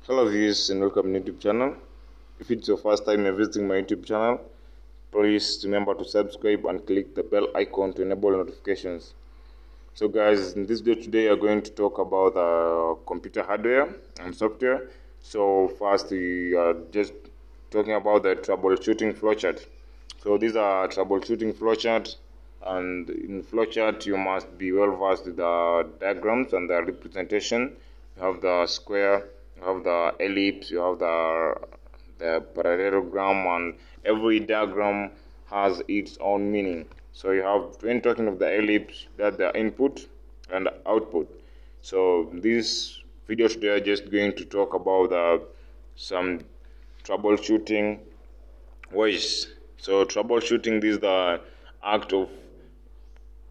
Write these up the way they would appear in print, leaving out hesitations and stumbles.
Hello viewers and welcome to my YouTube channel. If it's your first time you're visiting my YouTube channel, please remember to subscribe and click the bell icon to enable notifications. So guys, in this video today we are going to talk about computer hardware and software. So first we are just talking about the troubleshooting flowchart. So these are troubleshooting flowchart, and in flowchart you must be well versed with the diagrams and the representation. You have the square, you have the ellipse, you have the parallelogram, and every diagram has its own meaning. So you have, when talking of the ellipse, that the input and the output. So this video today I'm just going to talk about some troubleshooting ways. So troubleshooting, this is the act of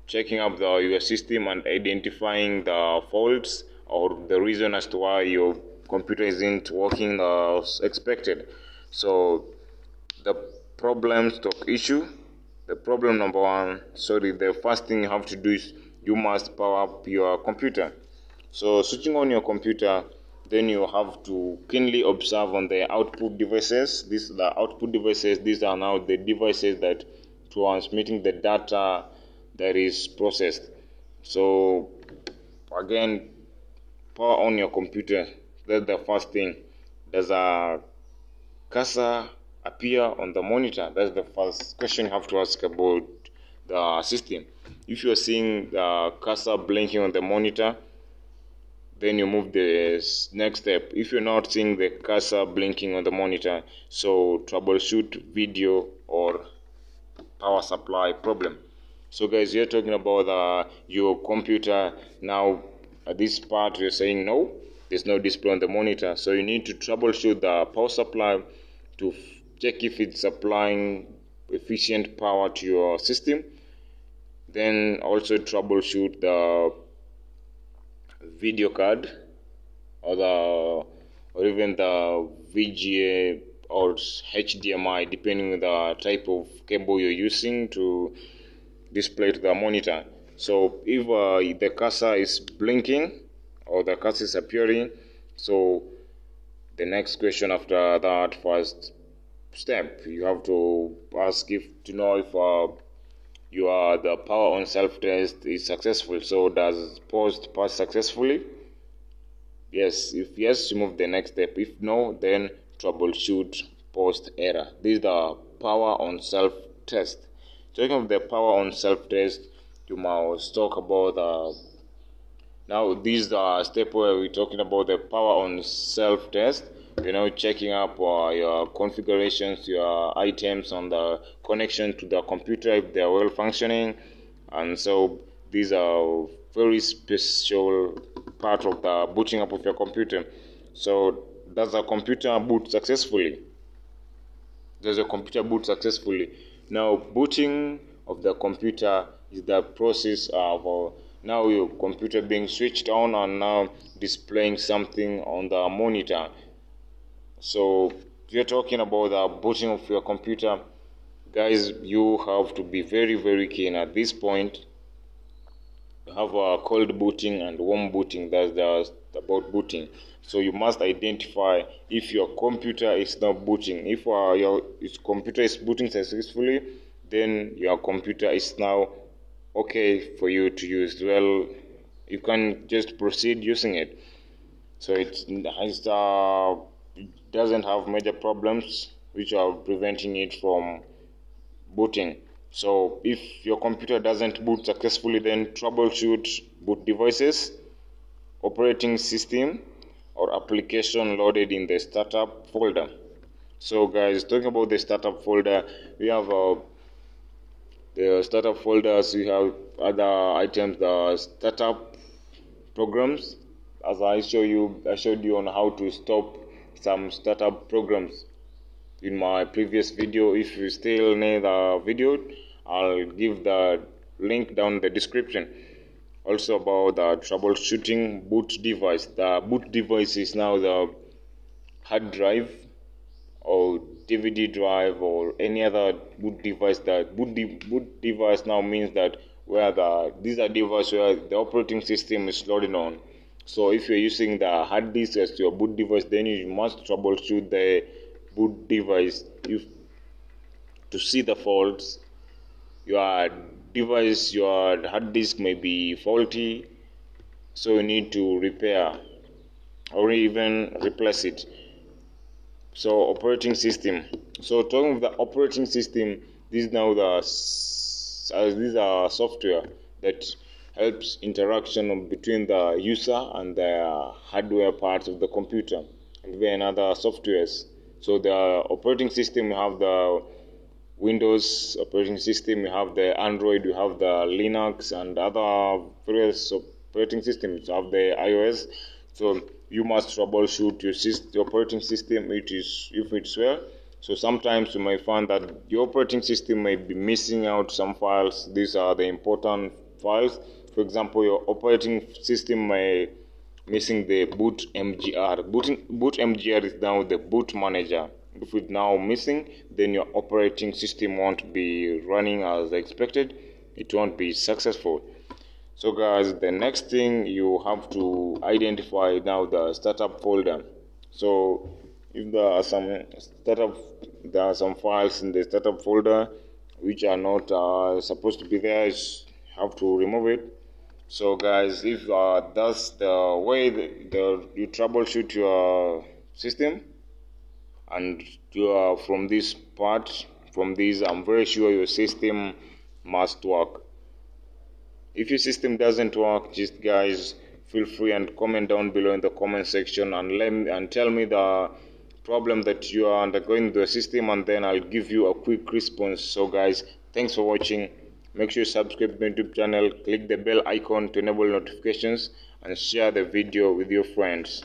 checking up your system and identifying the faults or the reason as to why your computer isn't working as expected. So the problem number one, the first thing you have to do is you must power up your computer. So switching on your computer, then you have to keenly observe on the output devices. These are the output devices. These are now the devices that transmitting the data that is processed. So again, power on your computer. That's the first thing. Does a cursor appear on the monitor? That's the first question you have to ask about the system. If you're seeing the cursor blinking on the monitor, then you move the next step. If you're not seeing the cursor blinking on the monitor, so troubleshoot video or power supply problem. So guys, you're talking about your computer. Now at this part you're saying no, there's no display on the monitor, so you need to troubleshoot the power supply to check if it's supplying efficient power to your system. Then also troubleshoot the video card or even the VGA or HDMI, depending on the type of cable you're using to display to the monitor. So if the cursor is blinking or the cursor is appearing, so the next question after that first step, you have to ask to know if the power on self-test is successful. So does post pass successfully? Yes. If yes, you move the next step. If no, then troubleshoot post error. This is the power on self-test. Talking of the power on self-test, you must talk about now this is the step where we're talking about the power on self-test. Checking up your configurations, your items on the connection to the computer, if they are well functioning. And so these are very special part of the booting up of your computer. So does the computer boot successfully? Now booting of the computer is the process of now your computer being switched on and now displaying something on the monitor. So you're talking about the booting of your computer. Guys, you have to be very, very keen at this point. You have a cold booting and warm booting. That's about booting. So you must identify if your computer is not booting. If your computer is booting successfully, then your computer is now okay for you to use. Well, you can just proceed using it. So it doesn't have major problems which are preventing it from booting. So if your computer doesn't boot successfully, then troubleshoot boot devices, operating system, or application loaded in the startup folder. So guys, talking about the startup folder, we have the startup folders. We have other items, the startup programs. As I showed you on how to stop some startup programs in my previous video. If you still need the video, I'll give the link down in the description. Also about the troubleshooting boot device. The boot device is now the hard drive or DVD drive or any other boot device. That boot device now means that these are devices where the operating system is loaded on. So if you're using the hard disk as your boot device, then you must troubleshoot the boot device to see the faults. Your device, your hard disk may be faulty, so you need to repair or even replace it. So operating system. So talking of the operating system, this is now these are software that helps interaction between the user and the hardware parts of the computer, and then other softwares. So the operating system, you have the Windows operating system, you have the Android, you have the Linux, and other various operating systems. You have the iOS. So you must troubleshoot your operating system if it's well. So sometimes you may find that your operating system may be missing out some files. These are the important files. For example, your operating system may missing the boot MGR. Boot MGR is now the boot manager. If it's now missing, then your operating system won't be running as expected. It won't be successful. So guys, the next thing you have to identify now the startup folder. So if there are some files in the startup folder which are not supposed to be there, you have to remove it. So guys, if that's the way you troubleshoot your system, and from this, I'm very sure your system must work. If your system doesn't work, just guys, feel free and comment down below in the comment section and tell me the problem that you are undergoing with the system, and then I'll give you a quick response. So guys, thanks for watching. Make sure you subscribe to my YouTube channel, click the bell icon to enable notifications, and share the video with your friends.